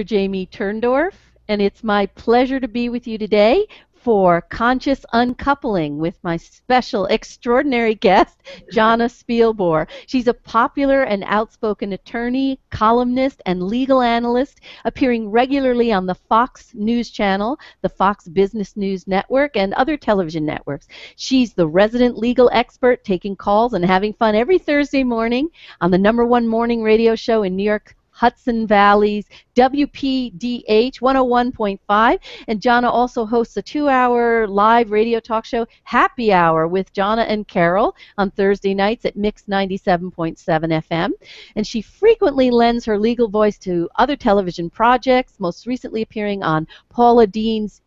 Jamie Turndorf, and it's my pleasure to be with you today for Conscious Uncoupling with my special, extraordinary guest, Jonna Spilbor. She's a popular and outspoken attorney, columnist, and legal analyst, appearing regularly on the Fox News Channel, the Fox Business News Network, and other television networks. She's the resident legal expert, taking calls and having fun every Thursday morning on the #1 morning radio show in New York Hudson Valley's WPDH 101.5. And Jonna also hosts a 2-hour live radio talk show, Happy Hour, with Jonna and Carol on Thursday nights at Mix 97.7 FM. And she frequently lends her legal voice to other television projects, most recently appearing on Paula Deen's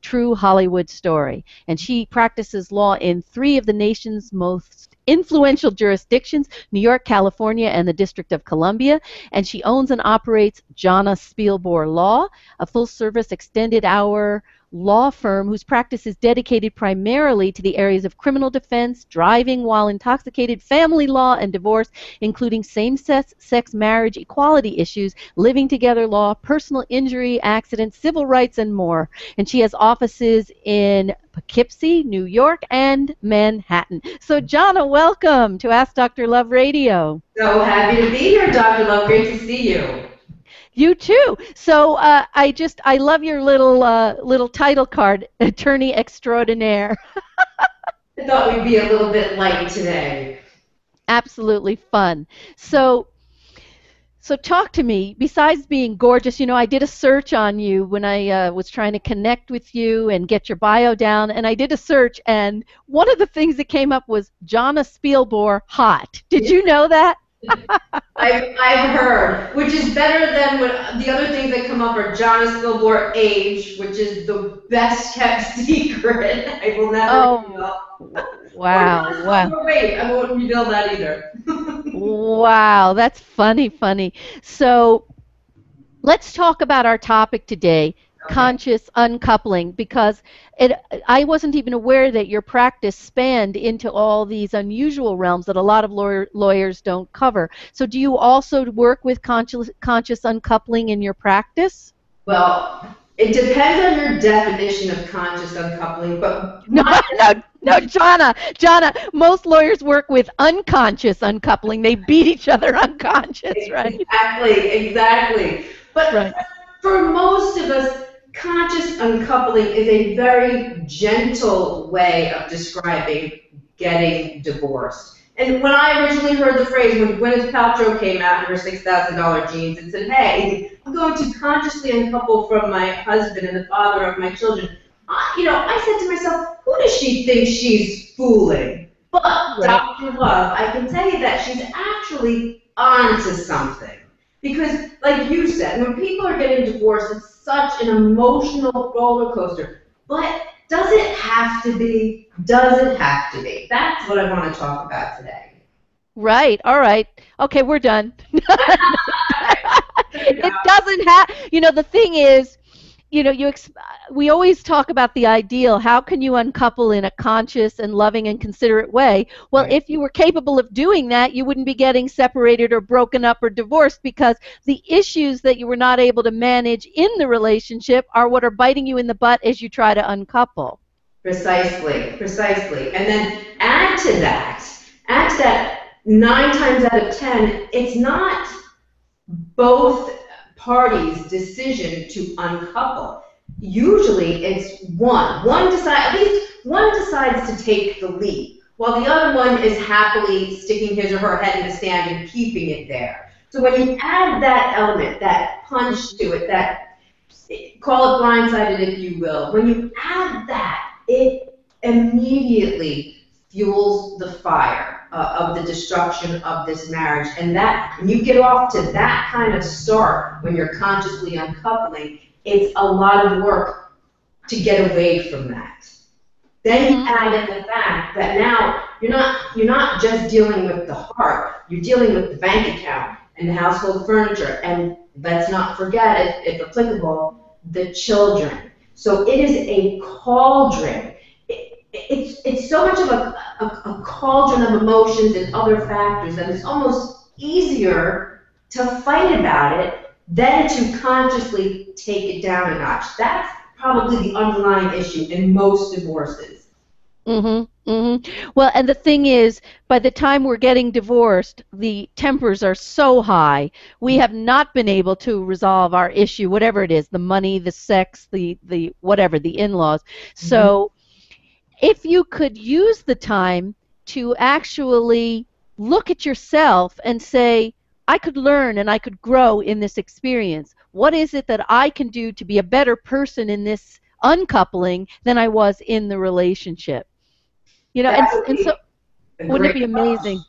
True Hollywood Story. And she practices law in 3 of the nation's most influential jurisdictions, New York, California, and the District of Columbia. And she owns and operates Jonna Spilbor Law, a full-service extended hour law firm whose practice is dedicated primarily to the areas of criminal defense, driving while intoxicated, family law, and divorce, including same-sex marriage, equality issues, living together law, personal injury, accidents, civil rights, and more. And she has offices in Poughkeepsie, New York, and Manhattan. So, Jonna, welcome to Ask Dr. Love Radio. So happy to be here, Dr. Love. Great to see you. You too. So I love your little title card, Attorney Extraordinaire. I thought we'd be a little bit light today. Absolutely fun. So talk to me. Besides being gorgeous, I did a search on you when I was trying to connect with you and get your bio down, and I did a search, and one of the things that came up was Jonna Spilbor hot. Did you know that? I've heard, which is better than what the other things that come up are Jonna Spilbor age, which is the best kept secret. I will never reveal. Wow. Wow. Wait, I won't reveal that either. Wow, that's funny. So let's talk about our topic today, conscious uncoupling, because I wasn't even aware that your practice spanned into all these unusual realms that a lot of lawyers don't cover. So do you also work with conscious uncoupling in your practice? Well, it depends on your definition of conscious uncoupling, but no, Jonna, most lawyers work with unconscious uncoupling. They beat each other unconscious, right? Exactly. But for most of us, conscious uncoupling is a very gentle way of describing getting divorced. And when I originally heard the phrase, when Gwyneth Paltrow came out in her $6,000 jeans and said, "Hey, I'm going to consciously uncouple from my husband and the father of my children," I said to myself, who does she think she's fooling? But Dr. Love, I can tell you that she's actually onto something. Because, like you said, when people are getting divorced, it's such an emotional roller coaster. But does it have to be? Does it have to be? That's what I want to talk about today. Right. All right. Okay, we're done. It doesn't have. The thing is, we always talk about the ideal. How can you uncouple in a conscious and loving and considerate way? Well, if you were capable of doing that, you wouldn't be getting separated or broken up or divorced, because the issues that you were not able to manage in the relationship are what are biting you in the butt as you try to uncouple. Precisely. And then add to that 9 times out of 10, it's not both parties' decision to uncouple. Usually it's at least one decides to take the lead, while the other one is happily sticking his or her head in the sand and keeping it there. So when you add that element, that punch to it, call it blindsided if you will, when you add that, it immediately fuels the fire of the destruction of this marriage. And that, when you get off to that kind of start, when you're consciously uncoupling, it's a lot of work to get away from that. Then you add in the fact that now you're not just dealing with the heart, you're dealing with the bank account and the household furniture, and let's not forget, if applicable, the children. So it is a cauldron. It's so much of a cauldron of emotions and other factors that it's almost easier to fight about it then to consciously take it down a notch. That's probably the underlying issue in most divorces. Well, and the thing is, by the time we're getting divorced, the tempers are so high. We have not been able to resolve our issue, whatever it is, the money, the sex, the whatever, the in-laws. Mhm. So if you could use the time to actually look at yourself and say, I could learn and I could grow in this experience. What is it that I can do to be a better person in this uncoupling than I was in the relationship? You know, That would and so be a wouldn't it great be approach. amazing?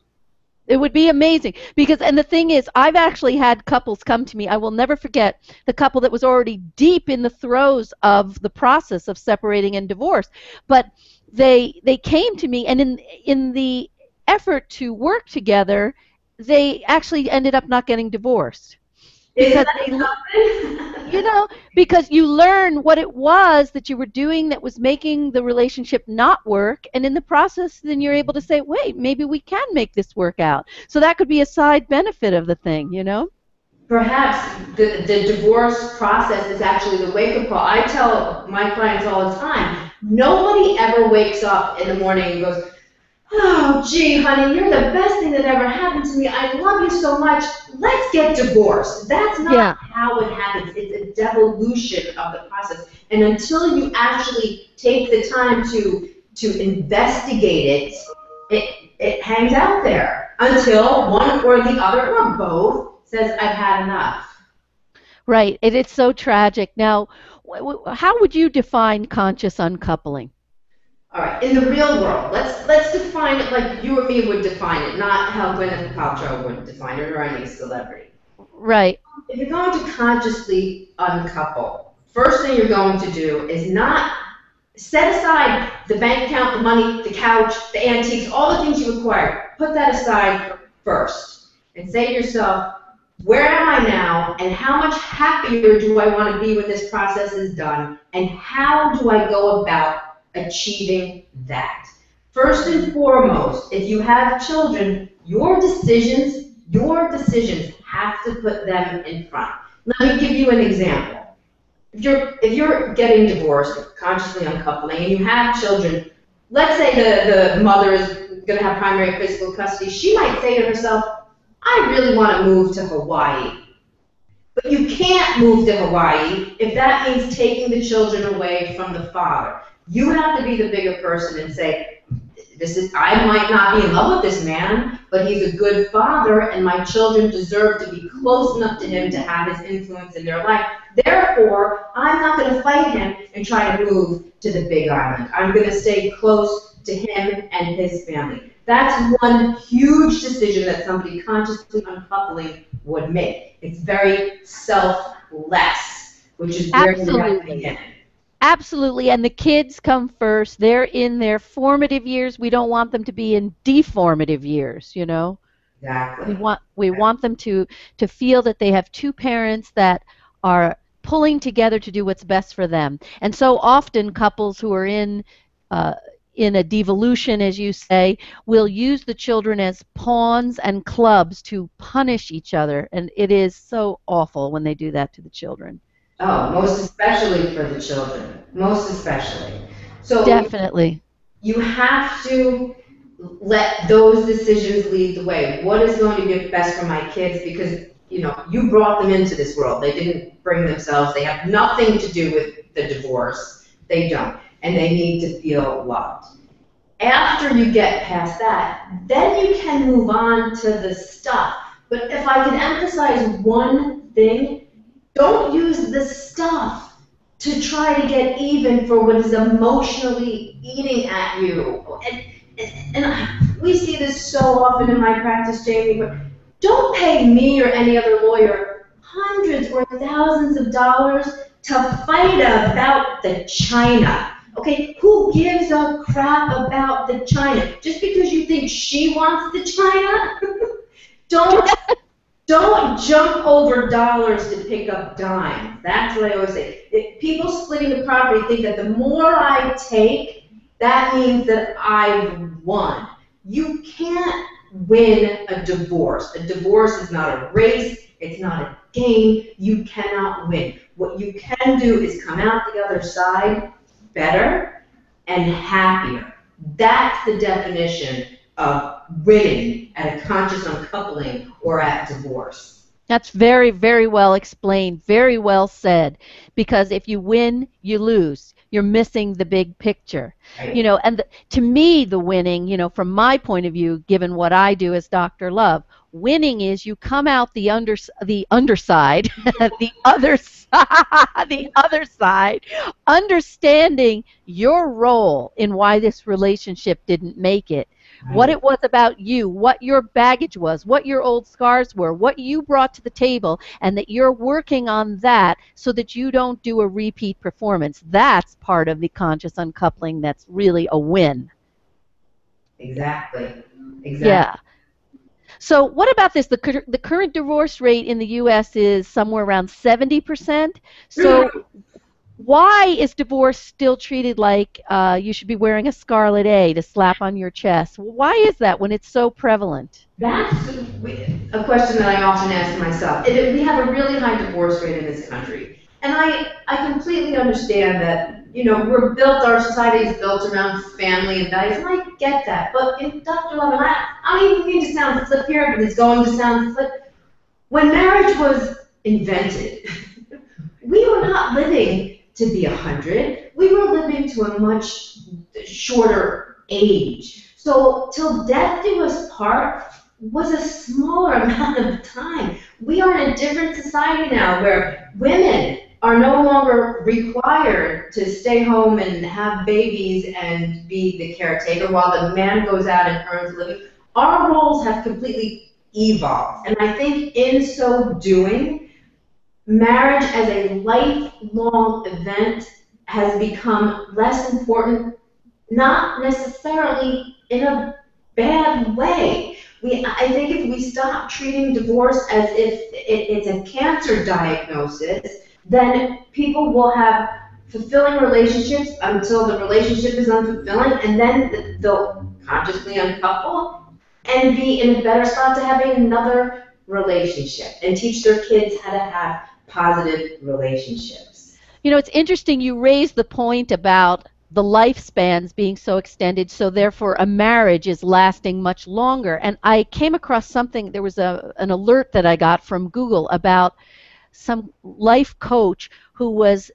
It would be amazing because, and the thing is, I've actually had couples come to me. I will never forget the couple that was already deep in the throes of the process of separating and divorce, but they came to me, and in the effort to work together, they actually ended up not getting divorced Isn't because that you something? know, because you learn what it was that you were doing that was making the relationship not work. And in the process, then you're able to say, wait, maybe we can make this work out. So that could be a side benefit of the thing, you know? Perhaps the divorce process is actually the wake-up call. I tell my clients all the time, nobody ever wakes up in the morning and goes, oh, gee, honey, you're the best thing that ever happened to me. I love you so much. Let's get divorced. That's not Yeah. how it happens. It's a devolution of the process. And until you actually take the time to investigate it, it hangs out there until one or the other or both says, I've had enough. Right. It's so tragic. Now, how would you define conscious uncoupling? All right, in the real world, let's define it like you or me would define it, not how Gwyneth Paltrow would define it or any celebrity. Right. If you're going to consciously uncouple, first thing you're going to do is not set aside the bank account, the money, the couch, the antiques, all the things you acquired. Put that aside first and say to yourself, where am I now and how much happier do I want to be when this process is done and how do I go about achieving that? First and foremost, if you have children, your decisions have to put them in front. Let me give you an example. If you're getting divorced, consciously uncoupling, and you have children, let's say the mother is going to have primary physical custody, she might say to herself, I really want to move to Hawaii. But you can't move to Hawaii if that means taking the children away from the father. You have to be the bigger person and say, I might not be in love with this man, but he's a good father, and my children deserve to be close enough to him to have his influence in their life. Therefore, I'm not going to fight him and try to move to the Big Island. I'm going to stay close to him and his family. That's one huge decision that somebody consciously uncoupling would make. It's very selfless, which is where we have to Absolutely. begin. Absolutely. And the kids come first. They're in their formative years. We don't want them to be in deformative years, you know? We Exactly. want we want them to feel that they have two parents that are pulling together to do what's best for them. And so often couples who are uh, in a devolution, as you say, will use the children as pawns and clubs to punish each other. And it is so awful when they do that to the children. Oh, most especially for the children. Most especially. So Definitely. you have to let those decisions lead the way. What is going to be best for my kids? Because, you brought them into this world. They didn't bring themselves. They have nothing to do with the divorce. They don't. And they need to feel loved. After you get past that, then you can move on to the stuff. But if I can emphasize one thing, don't use the stuff to try to get even for what is emotionally eating at you. And we see this so often in my practice, Jamie, but don't pay me or any other lawyer hundreds or thousands of dollars to fight about the china. Okay, who gives a crap about the china? Just because you think she wants the china? don't don't jump over dollars to pick up dimes. That's what I always say. If people splitting the property think that the more I take, that means that I've won. You can't win a divorce. A divorce is not a race. It's not a game, you cannot win. What you can do is come out the other side better and happier. That's the definition of winning at a conscious uncoupling or at divorce. That's very, very well explained, very well said. Because if you win, you lose. You're missing the big picture. Right. And to me, the winning, from my point of view, given what I do as Dr. Love, winning is you come out the underside, the other side, the other side, understanding your role in why this relationship didn't make it. What it was about you, what your baggage was, what your old scars were, what you brought to the table, and that you're working on that so that you don't do a repeat performance. That's part of the conscious uncoupling that's really a win. Exactly. Yeah. So what about this? The current divorce rate in the U.S. is somewhere around 70%. So why is divorce still treated like you should be wearing a scarlet A to slap on your chest? Why is that when it's so prevalent? That's a question that I often ask myself. We have a really high divorce rate in this country. And I completely understand that, our society is built around family and values, and I get that. But in Dr. Love, and I don't even mean to sound flip here, but it's going to sound flip. When marriage was invented, we were not living to be 100. We were living to a much shorter age. So till death do us part was a smaller amount of time. We are in a different society now where women are no longer required to stay home and have babies and be the caretaker while the man goes out and earns a living. Our roles have completely evolved. And I think in so doing, marriage as a lifelong event has become less important, not necessarily in a bad way. I think if we stop treating divorce as if it's a cancer diagnosis, then people will have fulfilling relationships until the relationship is unfulfilling, and then they'll consciously uncouple and be in a better spot to having another relationship and teach their kids how to have positive relationships. It's interesting you raised the point about the lifespans being so extended, so therefore a marriage is lasting much longer. And I came across something, there was an alert that I got from Google about some life coach who was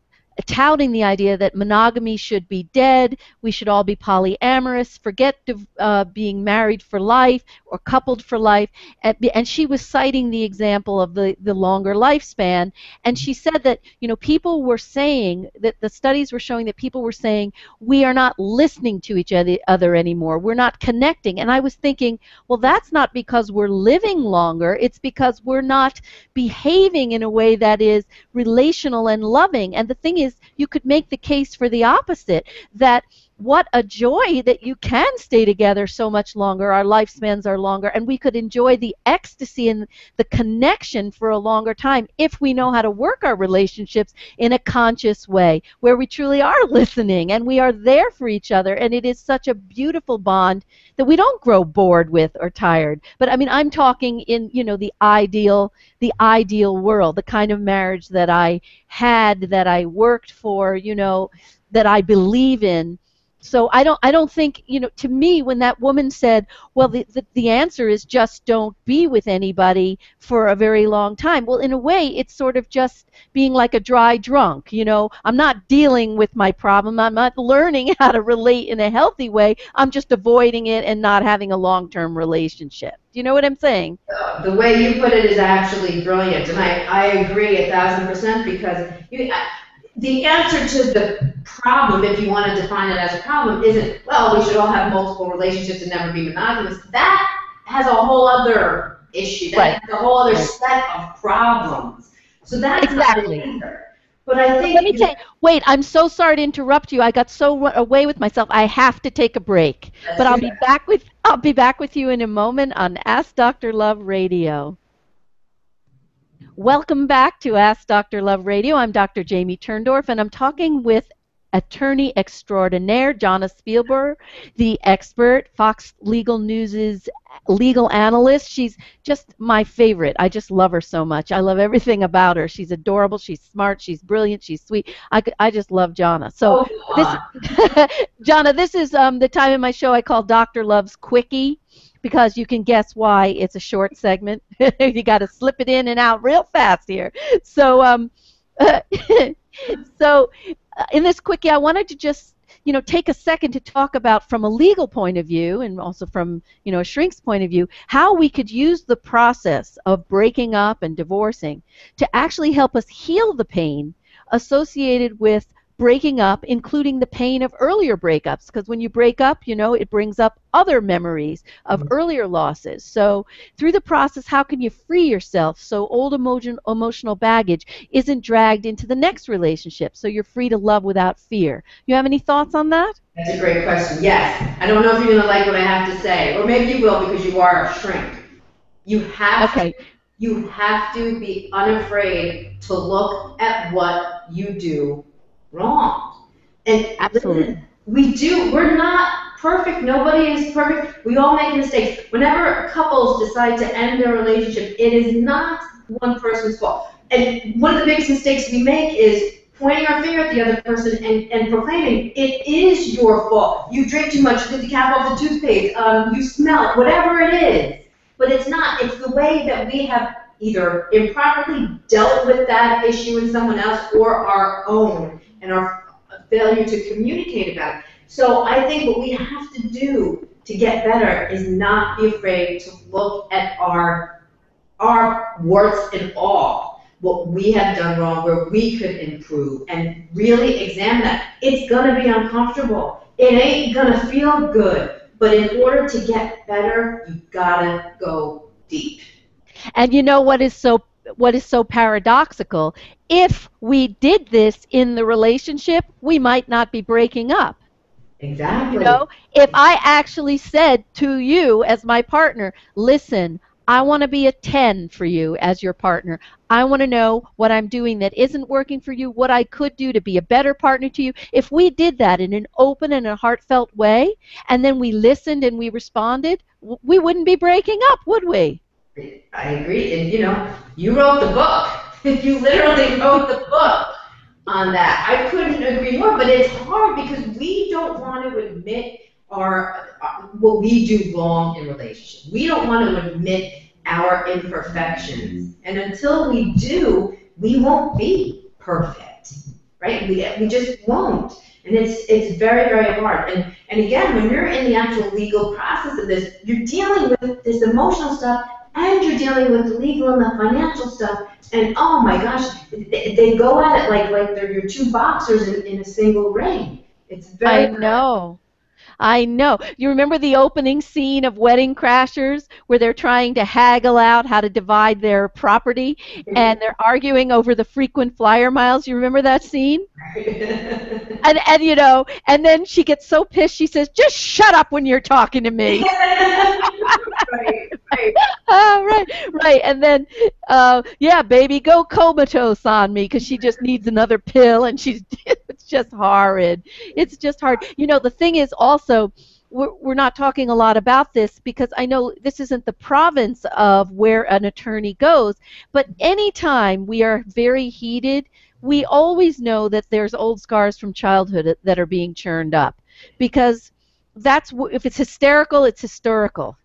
touting the idea that monogamy should be dead, we should all be polyamorous, forget being married for life or coupled for life. And she was citing the example of the longer lifespan. And she said that, people were saying that the studies were showing that people were saying, we are not listening to each other anymore. We're not connecting. And I was thinking, well, that's not because we're living longer. It's because we're not behaving in a way that is relational and loving. And the thing is, you could make the case for the opposite, that what a joy that you can stay together so much longer, our lifespans are longer, and we could enjoy the ecstasy and the connection for a longer time if we know how to work our relationships in a conscious way, where we truly are listening and we are there for each other, and it is such a beautiful bond that we don't grow bored with or tired. But I mean, I'm talking in, the ideal world, the kind of marriage that I had, that I worked for, that I believe in. So I don't think, to me, when that woman said, well, the answer is just don't be with anybody for a very long time. Well, in a way, it's sort of just being like a dry drunk. I'm not dealing with my problem. I'm not learning how to relate in a healthy way. I'm just avoiding it and not having a long-term relationship. Do you know what I'm saying? The way you put it is actually brilliant, and I agree 1,000% because the answer to the problem, if you want to define it as a problem, isn't, well, we should all have multiple relationships and never be monogamous. That has a whole other issue. That has a whole other set of problems. So that's exactly. not it either. But I think. Let me tell you, wait, I'm so sorry to interrupt you. I got so away with myself. I have to take a break. But I'll be back with you in a moment on Ask Dr. Love Radio. Welcome back to Ask Dr. Love Radio. I'm Dr. Jamie Turndorf, and I'm talking with attorney extraordinaire, Jonna Spilbor, the expert, Fox Legal News's legal analyst. She's just my favorite. I just love her so much. I love everything about her. She's adorable. She's smart. She's brilliant. She's sweet. I just love Jonna. So Oh, this, God. Jonna, this is the time in my show I call Dr. Love's Quickie because you can guess why it's a short segment. You got to slip it in and out real fast here. So, so in this quickie, I wanted to just take a second to talk about from a legal point of view and also from a shrink's point of view how we could use the process of breaking up and divorcing to actually help us heal the pain associated with breaking up, including the pain of earlier breakups, because when you break up, it brings up other memories of earlier losses. So through the process, how can you free yourself so old emotional baggage isn't dragged into the next relationship, so you're free to love without fear? You have any thoughts on that? That's a great question. Yes. I don't know if you're going to like what I have to say, or maybe you will because you are a shrink. You have to, Okay, you have to be unafraid to look at what you do wrong. And absolutely. listen, we're not perfect. Nobody is perfect. We all make mistakes. Whenever couples decide to end their relationship, it is not one person's fault. And one of the biggest mistakes we make is pointing our finger at the other person and proclaiming, it is your fault. You drink too much, you get the cap off the toothpaste, you smell it, whatever it is. But it's not. It's the way that we have either improperly dealt with that issue in someone else or our own and our failure to communicate about it. So I think what we have to do to get better is not be afraid to look at our warts and all, what we have done wrong, where we could improve, and really examine that. It's going to be uncomfortable. It ain't going to feel good. But in order to get better, you got to go deep. And you know what is so paradoxical? If we did this in the relationship, we might not be breaking up. You Exactly. know, if I actually said to you as my partner, listen, I want to be a 10 for you as your partner. I want to know what I'm doing that isn't working for you, what I could do to be a better partner to you. If we did that in an open and a heartfelt way, and then we listened and we responded, we wouldn't be breaking up, would we? I agree. And you wrote the book. You literally wrote the book on that. I couldn't agree more, but it's hard because we don't want to admit what we do wrong in relationships. We don't want to admit our imperfections. And until we do, we won't be perfect, right? We just won't. And it's very, very hard. And again, when you're in the actual legal process of this, you're dealing with this emotional stuff and you're dealing with the legal and the financial stuff. And oh my gosh, they go at it like they're your two boxers in a single ring. It's I very, know. I know. You remember the opening scene of Wedding Crashers where they're trying to haggle out how to divide their property and they're arguing over the frequent flyer miles? You remember that scene? very And then she gets so pissed she says, "Just shut up when you're talking to me." right, right. Oh, right, right. And then, yeah, baby, go comatose on me because she just needs another pill, and it's just horrid. It's just hard. The thing is also, we're not talking a lot about this because I know this isn't the province of where an attorney goes, but anytime we are very heated, we always know that there's old scars from childhood that are being churned up because if it's hysterical, it's historical.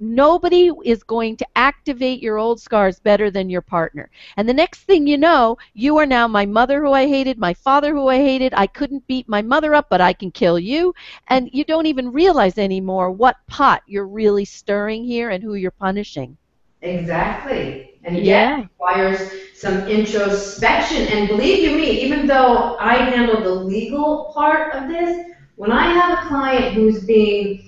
Nobody is going to activate your old scars better than your partner. And the next thing you know, you are now my mother who I hated, my father who I hated. I couldn't beat my mother up, but I can kill you. And you don't even realize anymore what pot you're really stirring here and who you're punishing. Exactly. And again, it Yeah. requires some introspection. And believe you me, even though I handle the legal part of this, when I have a client who's being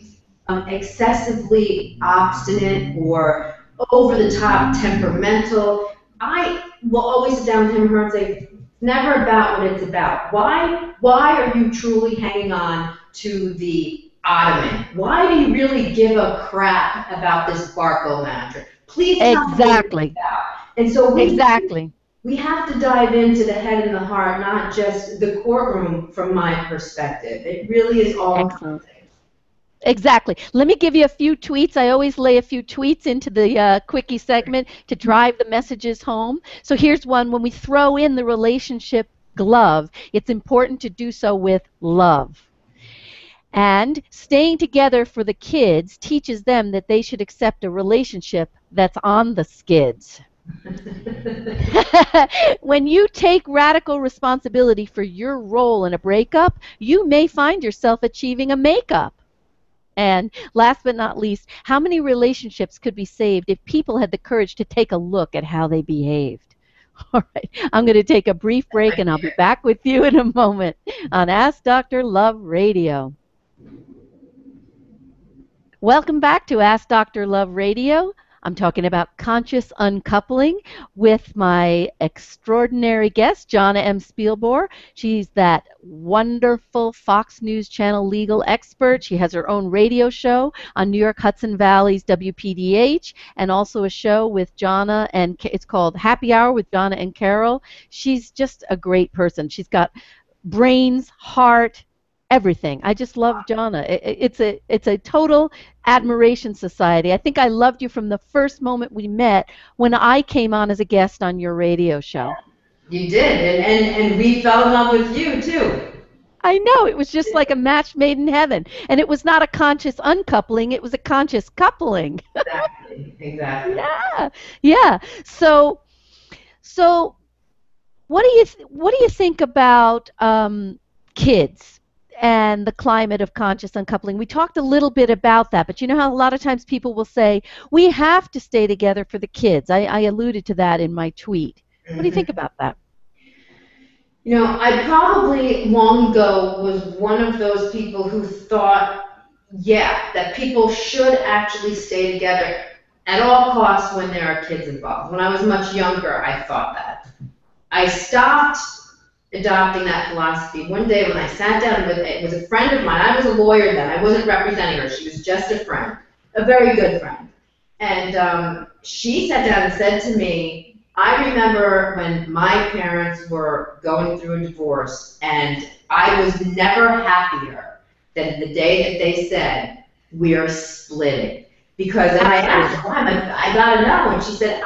excessively obstinate or over the top temperamental, I will always sit down with him or her and say, it's never about what it's about. Why are you truly hanging on to the ottoman? Why do you really give a crap about this Barco mattress? Please tell me what it's Exactly. about. And so we Exactly. we have to dive into the head and the heart, not just the courtroom from my perspective. It really is all Excellent. Exactly. Let me give you a few tweets. I always lay a few tweets into the quickie segment to drive the messages home. So here's one. When we throw in the relationship glove, it's important to do so with love. And staying together for the kids teaches them that they should accept a relationship that's on the skids. When you take radical responsibility for your role in a breakup, you may find yourself achieving a makeup. And last but not least, how many relationships could be saved if people had the courage to take a look at how they behaved? All right, I'm going to take a brief break and I'll be back with you in a moment on Ask Dr. Love Radio. Welcome back to Ask Dr. Love Radio. I'm talking about conscious uncoupling with my extraordinary guest, Jonna M. Spilbor. She's that wonderful Fox News Channel legal expert. She has her own radio show on New York Hudson Valley's WPDH and also a show with Jonna, and it's called Happy Hour with Jonna and Carol. She's just a great person. She's got brains, heart, everything. I just love Jonna. It's a total admiration society. I think I loved you from the first moment we met when I came on as a guest on your radio show. You did, and we fell in love with you too. I know, it was just like a match made in heaven. And it was not a conscious uncoupling, it was a conscious coupling. Exactly. Yeah. Yeah. So what do you think about kids and the climate of conscious uncoupling? We talked a little bit about that, but you know how a lot of times people will say, we have to stay together for the kids. I alluded to that in my tweet. What do you think about that? You know, I probably long ago was one of those people who thought, yeah, that people should actually stay together at all costs when there are kids involved. When I was much younger, I thought that. I stopped adopting that philosophy one day when I sat down with, it was a friend of mine. I was a lawyer then. I wasn't representing her. She was just a friend, a very good friend. And she sat down and said to me, I remember when my parents were going through a divorce, and I was never happier than the day that they said, we are splitting. Because, and I asked her, I gotta know, and she said,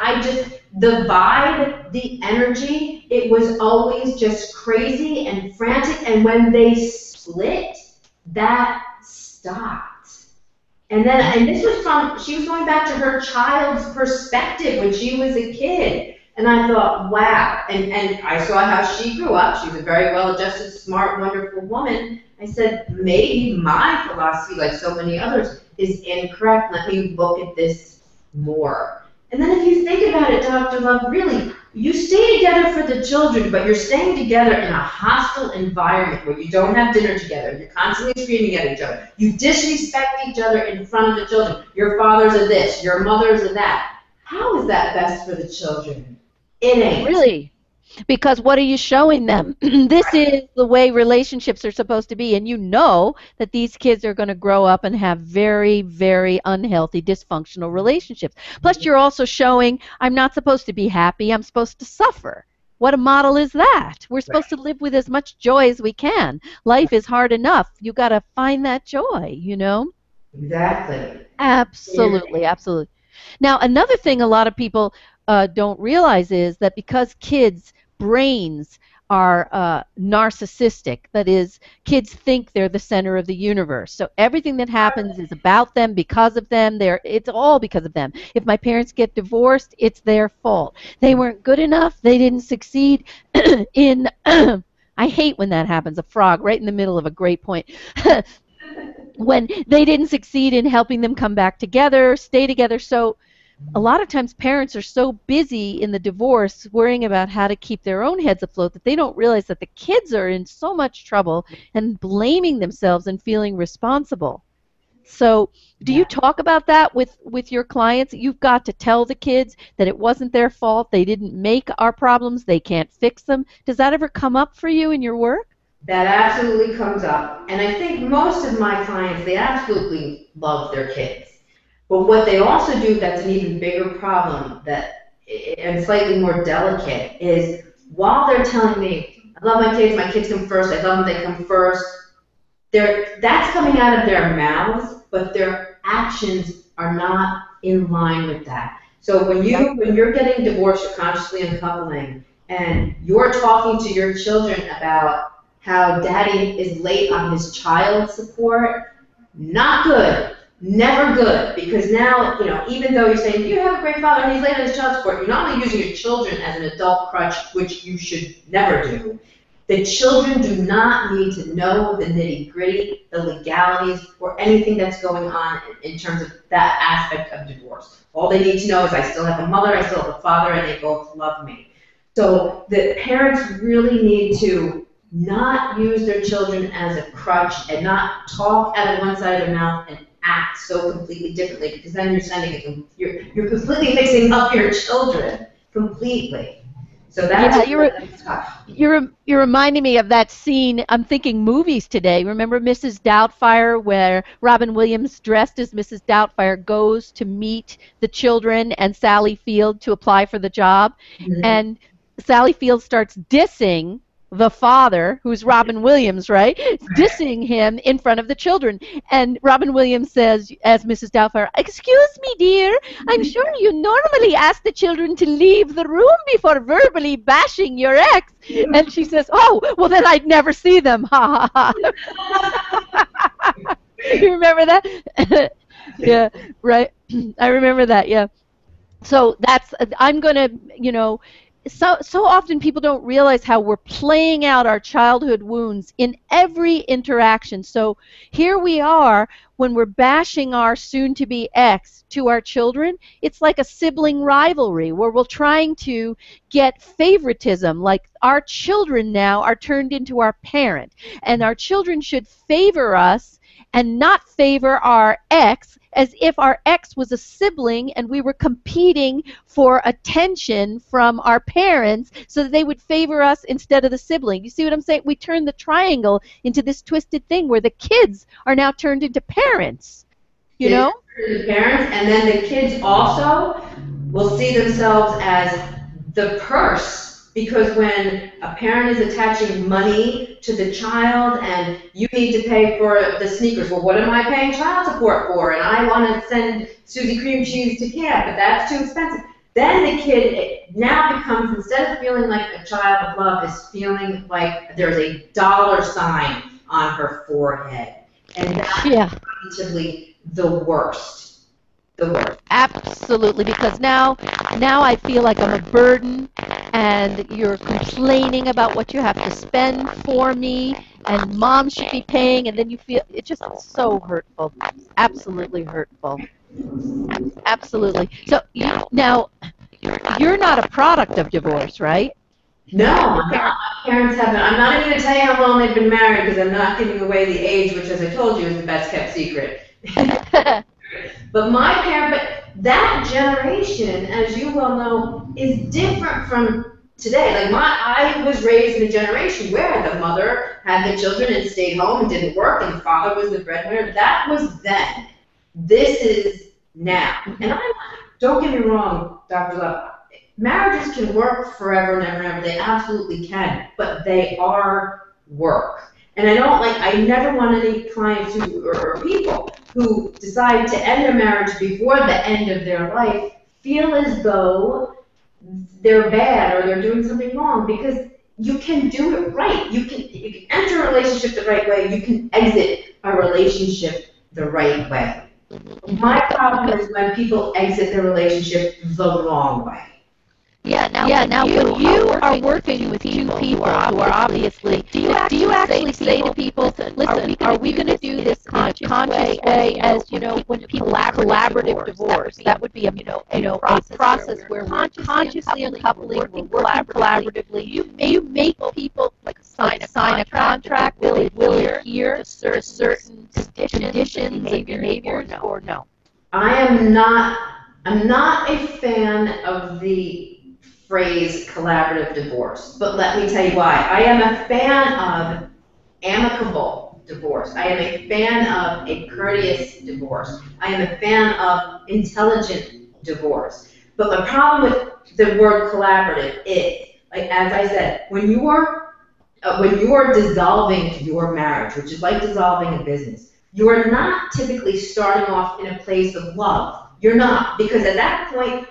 the vibe, the energy, it was always just crazy and frantic, and when they split, that stopped. And then, and this was from, she was going back to her child's perspective when she was a kid. And I thought, wow. And I saw how she grew up. She was a very well-adjusted, smart, wonderful woman. I said, maybe my philosophy, like so many others, is incorrect. Let me look at this more. And then if you think about it, Dr. Love, really, you stay together for the children, but you're staying together in a hostile environment where you don't have dinner together. You're constantly screaming at each other. You disrespect each other in front of the children. Your father's a this, your mother's a that. How is that best for the children? It ain't. Really? Because what are you showing them? This is the way relationships are supposed to be, and you know that these kids are going to grow up and have very, very unhealthy, dysfunctional relationships. Plus, you're also showing I'm not supposed to be happy, I'm supposed to suffer. What a model is that? We're supposed to live with as much joy as we can. Life is hard enough. You got to find that joy, you know? Exactly. Absolutely, absolutely. Now, another thing a lot of people don't realize is that because kids' brains are narcissistic, that is, kids think they're the center of the universe. So everything that happens is about them, because of them. It's all because of them. If my parents get divorced, it's their fault. They weren't good enough. They didn't succeed in. I hate when that happens. A frog right in the middle of a great point. When they didn't succeed in helping them come back together, stay together. So a lot of times parents are so busy in the divorce worrying about how to keep their own heads afloat that they don't realize that the kids are in so much trouble and blaming themselves and feeling responsible. So do you talk about that with your clients? You've got to tell the kids that it wasn't their fault. They didn't make our problems. They can't fix them. Does that ever come up for you in your work? That absolutely comes up. And I think most of my clients, they absolutely love their kids. But what they also do that's an even bigger problem that and slightly more delicate is while they're telling me, I love my kids come first, I love them, they come first, that's coming out of their mouths, but their actions are not in line with that. So when you're getting divorced or consciously uncoupling, and you're talking to your children about how daddy is late on his child support, not good, never good, because now, even though you're saying you have a great father and he's late on his child support, you're not only using your children as an adult crutch, which you should never do. The children do not need to know the nitty-gritty, the legalities, or anything that's going on in terms of that aspect of divorce. All they need to know is I still have a mother, I still have a father, and they both love me. So the parents really need to not use their children as a crutch and not talk out of one side of their mouth and act so completely differently, because then you're completely mixing up your children completely. So that's tough. You're reminding me of that scene. I'm thinking movies today. Remember Mrs. Doubtfire, where Robin Williams, dressed as Mrs. Doubtfire, goes to meet the children and Sally Field to apply for the job, and Sally Field starts dissing the father, who's Robin Williams, right? Dissing him in front of the children. And Robin Williams says, as Mrs. Doubtfire, "Excuse me, dear, I'm sure you normally ask the children to leave the room before verbally bashing your ex." And she says, "Oh, well, then I'd never see them." Ha ha ha. You remember that? Yeah, right. I remember that, yeah. So I'm going to, so often people don't realize how we're playing out our childhood wounds in every interaction. So here we are, when we're bashing our soon-to-be ex to our children, it's like a sibling rivalry where we're trying to get favoritism, like our children now are turned into our parent, and our children should favor us and not favor our ex, as if our ex was a sibling and we were competing for attention from our parents so that they would favor us instead of the sibling. You see what I'm saying? We turn the triangle into this twisted thing where the kids are now turned into parents, Parents, and then the kids also will see themselves as the purse. Because when a parent is attaching money to the child and you need to pay for the sneakers, well, what am I paying child support for? And I want to send Susie cream cheese to camp, but that's too expensive. Then the kid now becomes, instead of feeling like a child of love, is feeling like there's a dollar sign on her forehead. And that's positively the worst. The worst. Absolutely, because now I feel like I'm a burden, and you're complaining about what you have to spend for me, and mom should be paying, and then you feel it's just so hurtful. Absolutely hurtful. Absolutely. So now you're not a product of divorce, right? No, my parents haven't. I'm not even going to tell you how long they've been married, because I'm not giving away the age, which, as I told you, is the best kept secret. But that generation, as you well know, is different from today. Like I was raised in a generation where the mother had the children and stayed home and didn't work, and the father was the breadwinner. That was then. This is now. And don't get me wrong, Dr. Love, marriages can work forever and ever and ever. They absolutely can, but they are work. And I never want any clients or people who decide to end their marriage before the end of their life feel as though they're bad or they're doing something wrong, because you can do it right. You can enter a relationship the right way. You can exit a relationship the right way. My problem is when people exit the relationship the wrong way. Now when you are working with two people who are obviously, do you actually say to people, listen, are we going to do this in a conscious way, as, when people collaborative divorce? That would be a process where we're consciously uncoupling, working collaboratively. You make people sign a contract, will adhere to certain conditions, behaviors, or no? I'm not a fan of the phrase collaborative divorce, but let me tell you why. I am a fan of amicable divorce. I am a fan of a courteous divorce. I am a fan of intelligent divorce. But the problem with the word collaborative is, like as I said, when you are dissolving your marriage, which is like dissolving a business, you are not typically starting off in a place of love. You're not, because at that point,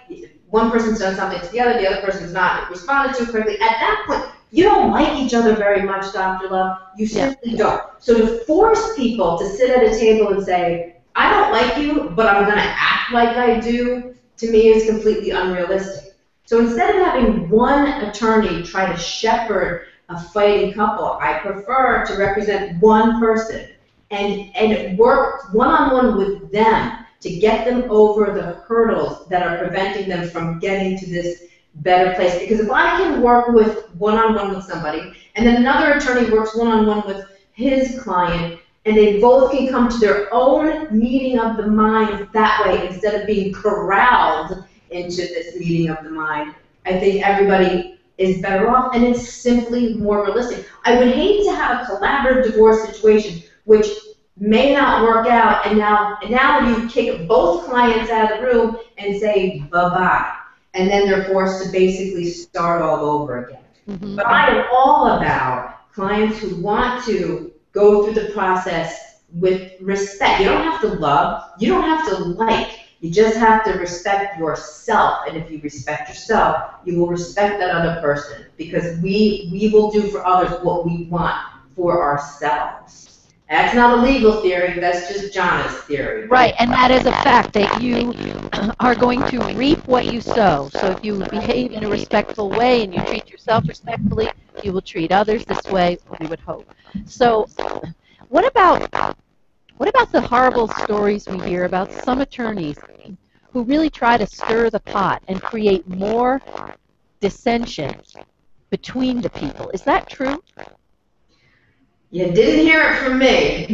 one person's done something to the other person's not responded to correctly. At that point, you don't like each other very much, Dr. Love. You simply don't. So to force people to sit at a table and say, I don't like you, but I'm going to act like I do, to me is completely unrealistic. So instead of having one attorney try to shepherd a fighting couple, I prefer to represent one person and work one-on-one with them to get them over the hurdles that are preventing them from getting to this better place. Because if I can work with one-on-one with somebody, and then another attorney works one-on-one with his client, and they both can come to their own meeting of the mind that way instead of being corralled into this meeting of the mind, I think everybody is better off, and it's simply more realistic. I would hate to have a collaborative divorce situation which may not work out, and now you kick both clients out of the room and say bye-bye, and then they're forced to basically start all over again. Mm-hmm. But I am all about clients who want to go through the process with respect. You don't have to love, you don't have to like, you just have to respect yourself, and if you respect yourself, you will respect that other person, because we will do for others what we want for ourselves. That's not a legal theory, that's just Jonna's theory. Right, and that is a fact, that you are going to reap what you sow. So if you behave in a respectful way and you treat yourself respectfully, you will treat others this way, we would hope. So what about the horrible stories we hear about some attorneys who really try to stir the pot and create more dissension between the people? Is that true? You didn't hear it from me,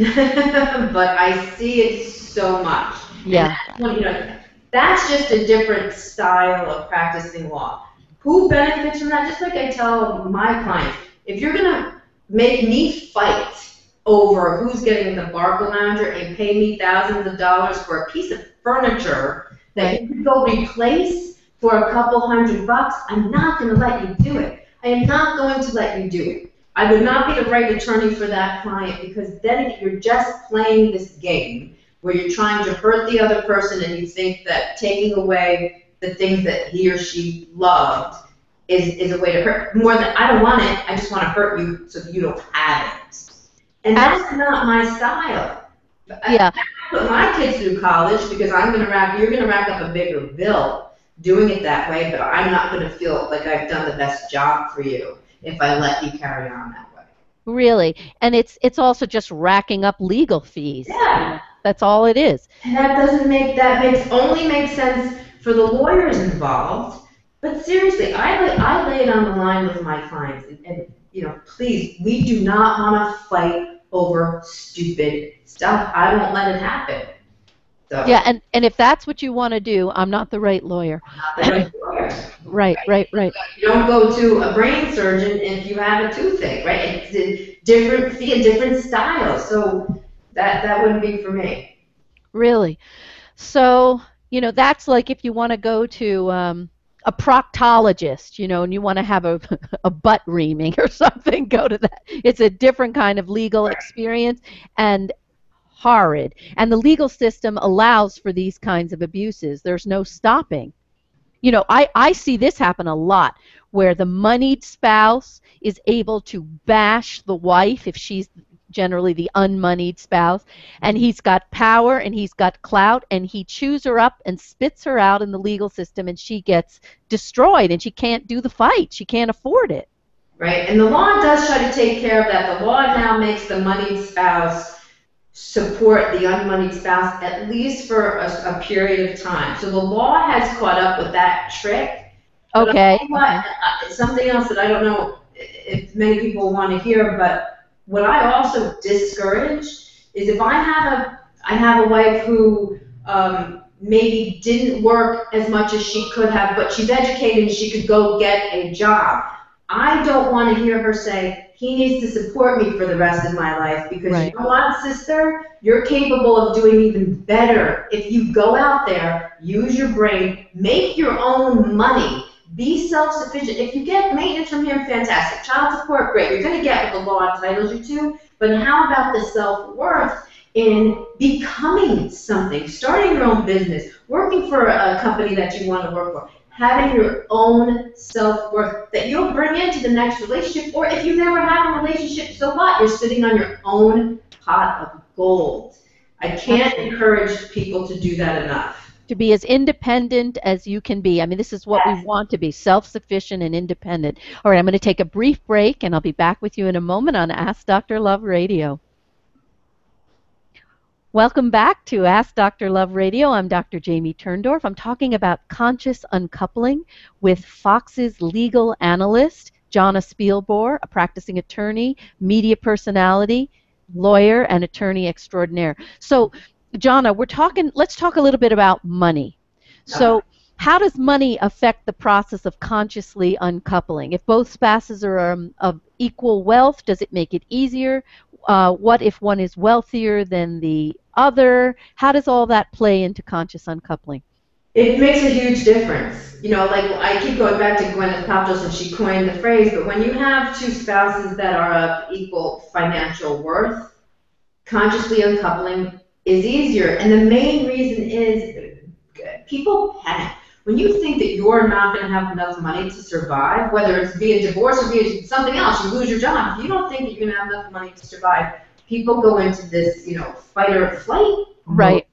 but I see it so much. Yeah. That's just a different style of practicing law. Who benefits from that? Just like I tell my clients, if you're going to make me fight over who's getting the Barca Lounger and pay me thousands of dollars for a piece of furniture that you could go replace for a couple $100, I'm not going to let you do it. I am not going to let you do it. I would not be the right attorney for that client, because then you're just playing this game where you're trying to hurt the other person, and you think that taking away the things that he or she loved is a way to hurt. More than, I don't want it, I just want to hurt you so that you don't have it. And that's not my style. Yeah. I put my kids through college because you're going to rack up a bigger bill doing it that way, but I'm not going to feel like I've done the best job for you if I let you carry on that way. Really, and it's also just racking up legal fees. Yeah. That's all it is. And only makes sense for the lawyers involved. But seriously, I lay it on the line with my clients, and please, we do not want to fight over stupid stuff. I won't let it happen. So, yeah, and if that's what you want to do, I'm not the right lawyer. I'm not the right lawyer. Right. You don't go to a brain surgeon if you have a toothache, right? It's a different fee, a different style. So that wouldn't be for me. Really. So, that's like if you want to go to a proctologist, and you want to have a butt reaming or something, go to that. It's a different kind of legal experience, and horrid. And the legal system allows for these kinds of abuses. There's no stopping. I see this happen a lot, where the moneyed spouse is able to bash the wife if she's generally the unmoneyed spouse, and he's got power and he's got clout, and he chews her up and spits her out in the legal system, and she gets destroyed, and she can't do the fight. She can't afford it. Right, and the law does try to take care of that. The law now makes the moneyed spouse support the unmoneyed spouse at least for a period of time. So the law has caught up with that trick. Okay. Something else that I don't know if many people want to hear, but what I also discourage is if I have a wife who maybe didn't work as much as she could have, but she's educated and she could go get a job. I don't want to hear her say, he needs to support me for the rest of my life, because you Right. know what, sister? You're capable of doing even better if you go out there, use your brain, make your own money, be self-sufficient. If you get maintenance from him, fantastic. Child support, great. You're going to get what the law entitles you to, but how about the self-worth in becoming something, starting your own business, working for a company that you want to work for, having your own self-worth that you'll bring into the next relationship, or if you never have a relationship, so what? You're sitting on your own pot of gold. I can't encourage people to do that enough. To be as independent as you can be. I mean, this is what we Yes. want to be, self-sufficient and independent. All right, I'm going to take a brief break, and I'll be back with you in a moment on Ask Dr. Love Radio. Welcome back to Ask Dr. Love Radio. I'm Dr. Jamie Turndorf. I'm talking about conscious uncoupling with Fox's legal analyst, Jonna Spilbor, a practicing attorney, media personality, lawyer, and attorney extraordinaire. So, Jonna, let's talk a little bit about money. So, how does money affect the process of consciously uncoupling? If both spouses are of equal wealth, does it make it easier? What if one is wealthier than the other? How does all that play into conscious uncoupling? It makes a huge difference. You know, like I keep going back to Gwyneth Paltrow since she coined the phrase, but when you have two spouses that are of equal financial worth, consciously uncoupling is easier. And the main reason is people panic. When you think that you're not going to have enough money to survive, whether it's via divorce or via something else, you lose your job. If you don't think that you're going to have enough money to survive, people go into this, fight or flight mode. Right,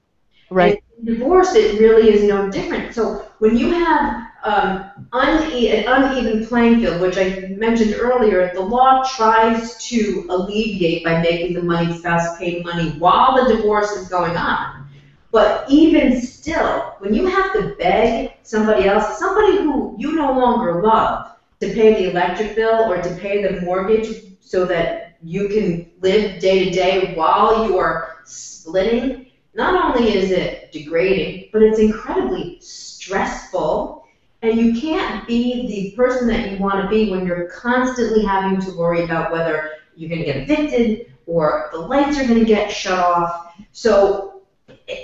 right. And in divorce, it really is no different. So when you have an uneven playing field, which I mentioned earlier, the law tries to alleviate by making the money spouse pay money while the divorce is going on. But even still, when you have to beg somebody else, somebody who you no longer love, to pay the electric bill or to pay the mortgage so that you can live day to day while you're splitting, not only is it degrading, but it's incredibly stressful. And you can't be the person that you want to be when you're constantly having to worry about whether you're going to get evicted or the lights are going to get shut off. So,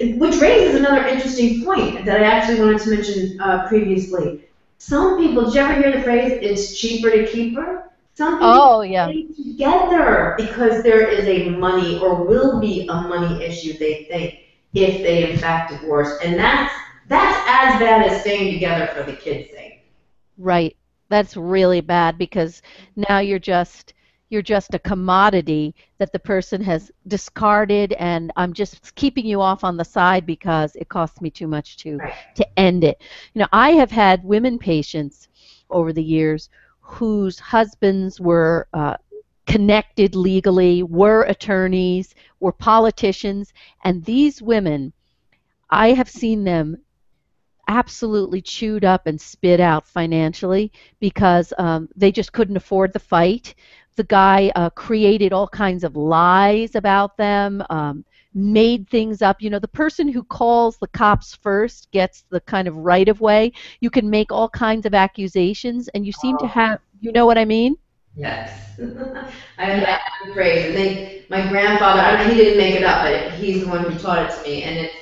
which raises another interesting point that I actually wanted to mention previously. Some people, did you ever hear the phrase, it's cheaper to keep her? Some people stay together because there is a money or will be a money issue, they think, if they in fact divorce. And that's as bad as staying together for the kids' sake. Right. That's really bad because now you're just a commodity that the person has discarded, and I'm just keeping you off on the side because it costs me too much to end it. I have had women patients over the years whose husbands were connected legally, were attorneys, were politicians, and these women, I have seen them absolutely chewed up and spit out financially because they just couldn't afford the fight. The guy created all kinds of lies about them, made things up. The person who calls the cops first gets the kind of right of way. You can make all kinds of accusations, and you seem to have, you know what I mean? Yes. I have the phrase. I think my grandfather, he didn't make it up, but he's the one who taught it to me. And it's,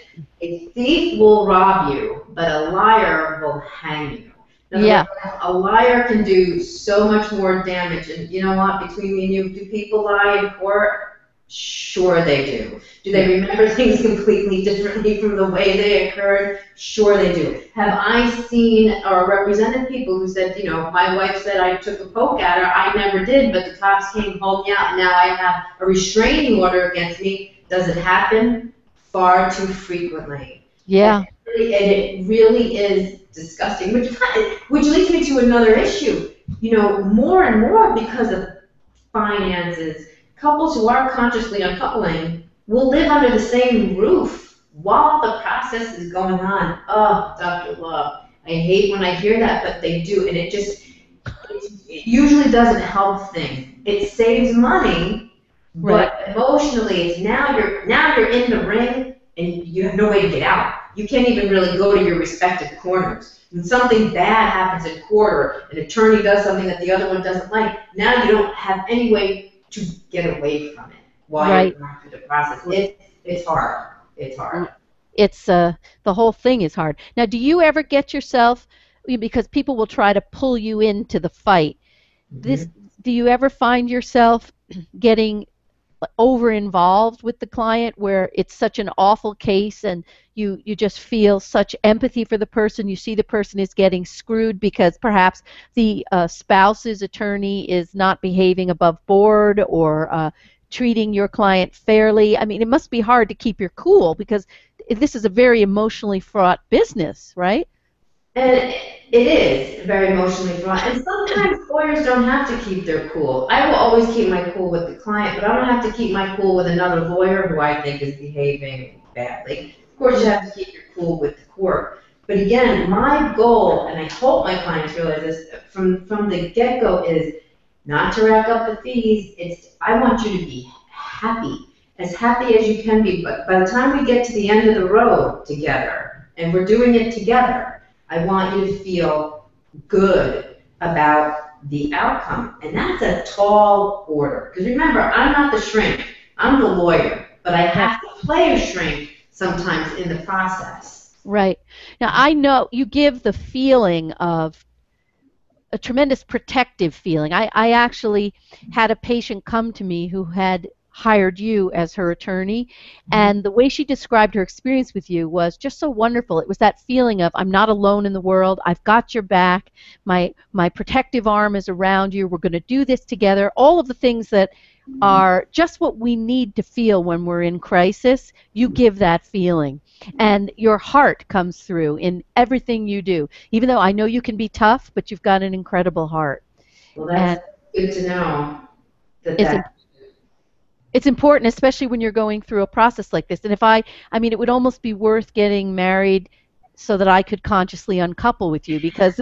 a thief will rob you, but a liar will hang you. Yeah. A liar can do so much more damage. And you know what? Between me and you, do people lie in court? Sure they do. Do they remember things completely differently from the way they occurred? Sure they do. Have I seen or represented people who said, my wife said I took a poke at her, I never did, but the cops came home, now I have a restraining order against me. Does it happen? Far too frequently. Yeah. And it really is disgusting, which leads me to another issue. More and more because of finances, couples who are consciously uncoupling will live under the same roof while the process is going on. Oh, Dr. Love, I hate when I hear that, but they do, and it usually doesn't help things. It saves money, but emotionally, it's now you're in the ring and you have no way to get out. You can't even really go to your respective corners. when something bad happens in court or an attorney does something that the other one doesn't like, now you don't have any way to get away from it while you're Right. going through the process. It's hard. It's hard. It's the whole thing is hard. Now, do you ever get yourself, because people will try to pull you into the fight, this, do you ever find yourself getting over involved with the client where it's such an awful case and you just feel such empathy for the person? You see the person is getting screwed because perhaps the spouse's attorney is not behaving above board or treating your client fairly. I mean, it must be hard to keep your cool because this is a very emotionally fraught business, right? And it is very emotionally fraught. And sometimes lawyers don't have to keep their cool. I will always keep my cool with the client, but I don't have to keep my cool with another lawyer who I think is behaving badly. Of course, you have to keep your cool with the court. But again, my goal, and I hope my clients realize this from the get-go, is not to rack up the fees. It's I want you to be happy, as happy as you can be. But by the time we get to the end of the road together, and we're doing it together, I want you to feel good about the outcome. And that's a tall order. Because remember, I'm not the shrink. I'm the lawyer. But I have to play a shrink sometimes in the process. Right. Now, I know you give the feeling of a tremendous protective feeling. I actually had a patient come to me who had hired you as her attorney, and the way she described her experience with you was just so wonderful. It was that feeling of, I'm not alone in the world, I've got your back, my protective arm is around you, we're going to do this together, all of the things that are just what we need to feel when we're in crisis. You give that feeling, and your heart comes through in everything you do, even though I know you can be tough, but you've got an incredible heart. Well, that's good to know. It's important, especially when you're going through a process like this. And I mean, it would almost be worth getting married so that I could consciously uncouple with you, because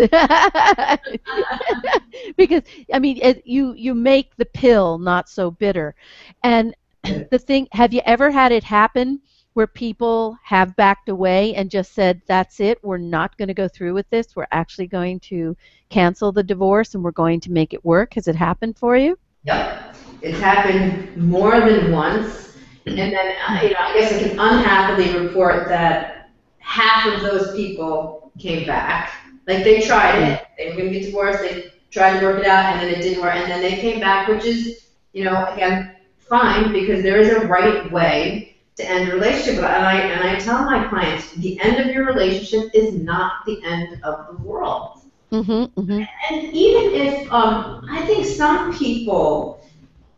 because I mean, you make the pill not so bitter. And the thing, have you ever had it happen where people have backed away and just said, that's it, we're not going to go through with this, we're actually going to cancel the divorce and we're going to make it work? Has it happened for you? Yep. It's happened more than once. And then, I guess I can unhappily report that half of those people came back. Like, they tried it, they were going to get divorced, they tried to work it out, and then it didn't work, and then they came back, which is, again, fine, because there is a right way to end a relationship. And I tell my clients, the end of your relationship is not the end of the world. Mm-hmm, mm-hmm. And even if, I think some people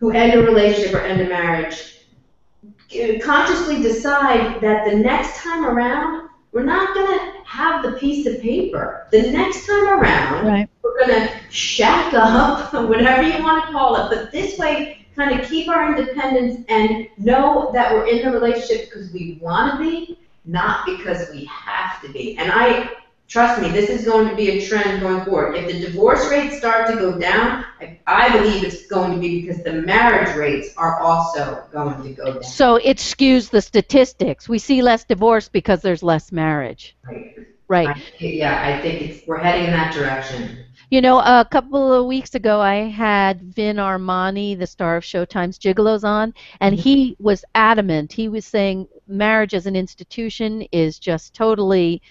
who end a relationship or end a marriage consciously decide that the next time around, we're not going to have the piece of paper. The next time around, we're going to shack up, whatever you want to call it, but this way, kind of keep our independence and know that we're in the relationship because we want to be, not because we have to be. And trust me, this is going to be a trend going forward. If the divorce rates start to go down, I believe it's going to be because the marriage rates are also going to go down. So it skews the statistics. We see less divorce because there's less marriage. Right. I think we're heading in that direction. A couple of weeks ago, I had Vin Armani, the star of Showtime's Gigolos, on, and he was adamant. He was saying marriage as an institution is just totally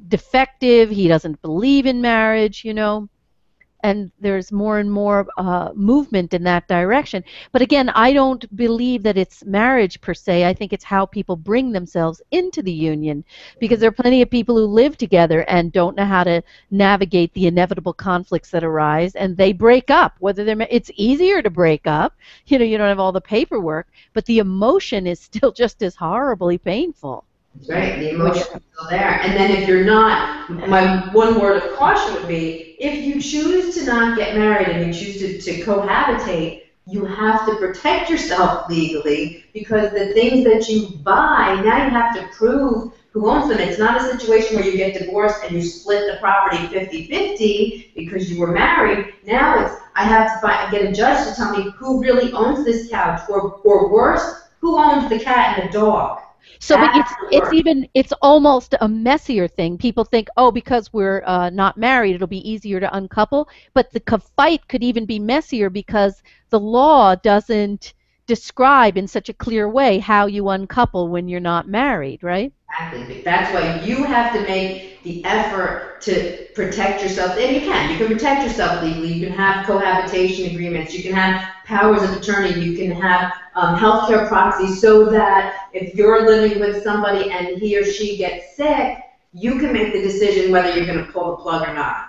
defective. He doesn't believe in marriage, and there's more and more movement in that direction. But again, I don't believe that it's marriage per se. I think it's how people bring themselves into the union, because there are plenty of people who live together and don't know how to navigate the inevitable conflicts that arise, and they break up. It's easier to break up. You don't have all the paperwork, but the emotion is still just as horribly painful. That's right, the emotion is still there. And then if you're not, my one word of caution would be, if you choose to not get married and you choose to cohabitate, you have to protect yourself legally, because the things that you buy, now you have to prove who owns them. It's not a situation where you get divorced and you split the property 50-50 because you were married. Now it's, I have to get a judge to tell me who really owns this couch, or worse, who owns the cat and the dog. So, but That's the work. it's almost a messier thing. People think, oh, because we're not married, it'll be easier to uncouple. But the fight could even be messier because the law doesn't describe in such a clear way how you uncouple when you're not married, right? Exactly. That's why you have to make the effort to protect yourself. And you can. You can protect yourself legally. You can have cohabitation agreements. You can have powers of attorney. You can have healthcare proxies so that if you're living with somebody and he or she gets sick, you can make the decision whether you're going to pull the plug or not.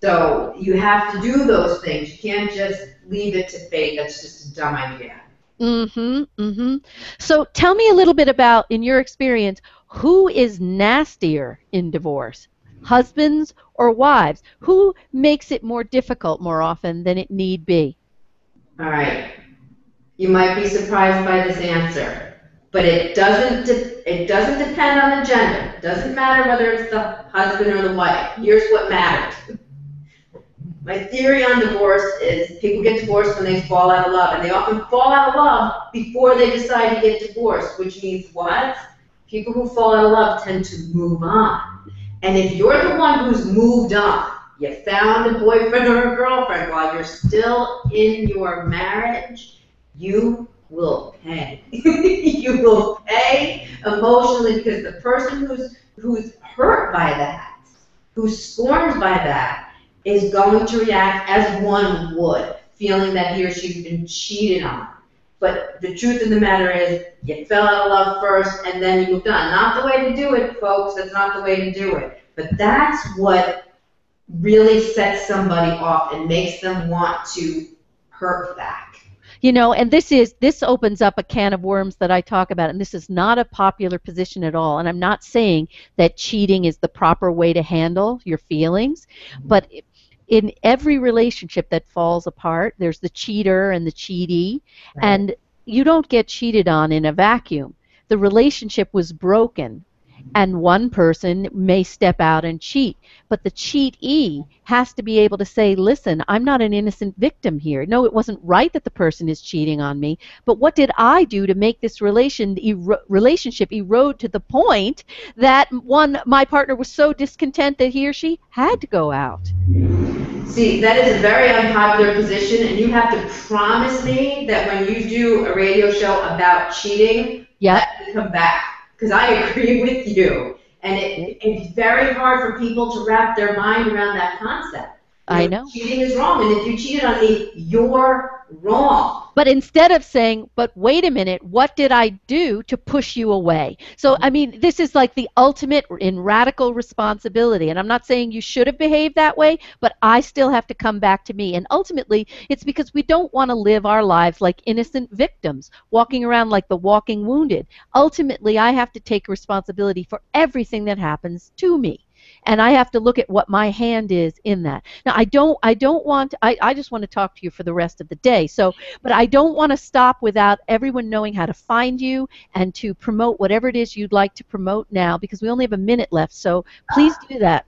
So you have to do those things. You can't just leave it to fate. That's just a dumb idea. Mm-hmm. Mm-hmm. So tell me a little bit about, in your experience, who is nastier in divorce? Husbands or wives? Who makes it more difficult more often than it need be? All right. You might be surprised by this answer, but it doesn't depend on the gender. It doesn't matter whether it's the husband or the wife. Here's what matters. My theory on divorce is people get divorced when they fall out of love, and they often fall out of love before they decide to get divorced, which means what? People who fall out of love tend to move on. And if you're the one who's moved on, you found a boyfriend or a girlfriend while you're still in your marriage, you will pay. You will pay emotionally because the person who's hurt by that, who's scorned by that, is going to react as one would, feeling that he or she's been cheated on. But the truth of the matter is, you fell out of love first and then you moved on. Not the way to do it, folks. That's not the way to do it. But that's what really sets somebody off and makes them want to hurt back. You know, and this opens up a can of worms that I talk about, and this is not a popular position at all. And I'm not saying that cheating is the proper way to handle your feelings, but in every relationship that falls apart, there's the cheater and the cheatee, Right. and you don't get cheated on in a vacuum. The relationship was broken, and one person may step out and cheat, but the cheatee has to be able to say, listen, I'm not an innocent victim here. No, it wasn't right that the person is cheating on me, but what did I do to make this relationship erode to the point that my partner was so discontent that he or she had to go out? See, that is a very unpopular position, and you have to promise me that when you do a radio show about cheating, Yep. let me come back, because I agree with you. And it's very hard for people to wrap their mind around that concept. I know. Cheating is wrong, and if you cheated on me, you're wrong. But instead of saying, but wait a minute, what did I do to push you away? So, I mean, this is like the ultimate in radical responsibility. And I'm not saying you should have behaved that way, but I still have to come back to me. And ultimately, it's because we don't want to live our lives like innocent victims, walking around like the walking wounded. Ultimately, I have to take responsibility for everything that happens to me. And I have to look at what my hand is in that. Now, I just want to talk to you for the rest of the day. So, but I don't want to stop without everyone knowing how to find you and to promote whatever it is you'd like to promote now, because we only have a minute left. So please do that.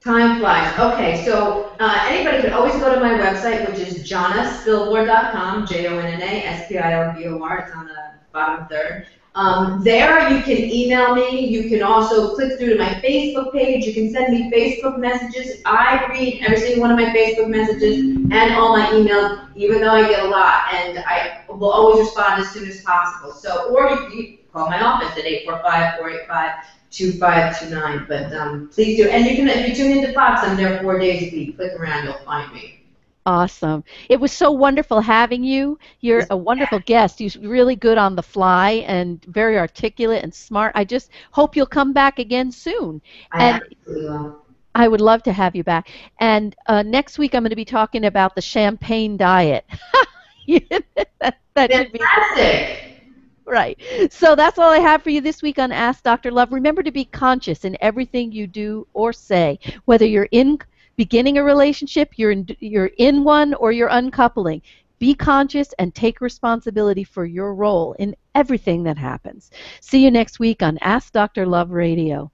Time flies. Okay, so anybody can always go to my website, which is jonnaspilbor.com, JONNASPILBOR. It's on the bottom third. There you can email me. You can also click through to my Facebook page. You can send me Facebook messages. I read every single one of my Facebook messages and all my emails, even though I get a lot, and I will always respond as soon as possible. So, or you can call my office at 845-485-2529. But please do. And you can, if you tune into Fox, I'm there 4 days a week. Click around, you'll find me. Awesome. It was so wonderful having you. You're a wonderful guest. You're really good on the fly and very articulate and smart. I just hope you'll come back again soon. I absolutely will. I would love to have you back. And next week I'm going to be talking about the champagne diet. that should be Fantastic. right. So that's all I have for you this week on Ask Dr. Love. Remember to be conscious in everything you do or say, whether you're beginning a relationship, you're in one, or you're uncoupling. Be conscious and take responsibility for your role in everything that happens. See you next week on Ask Dr. Love Radio.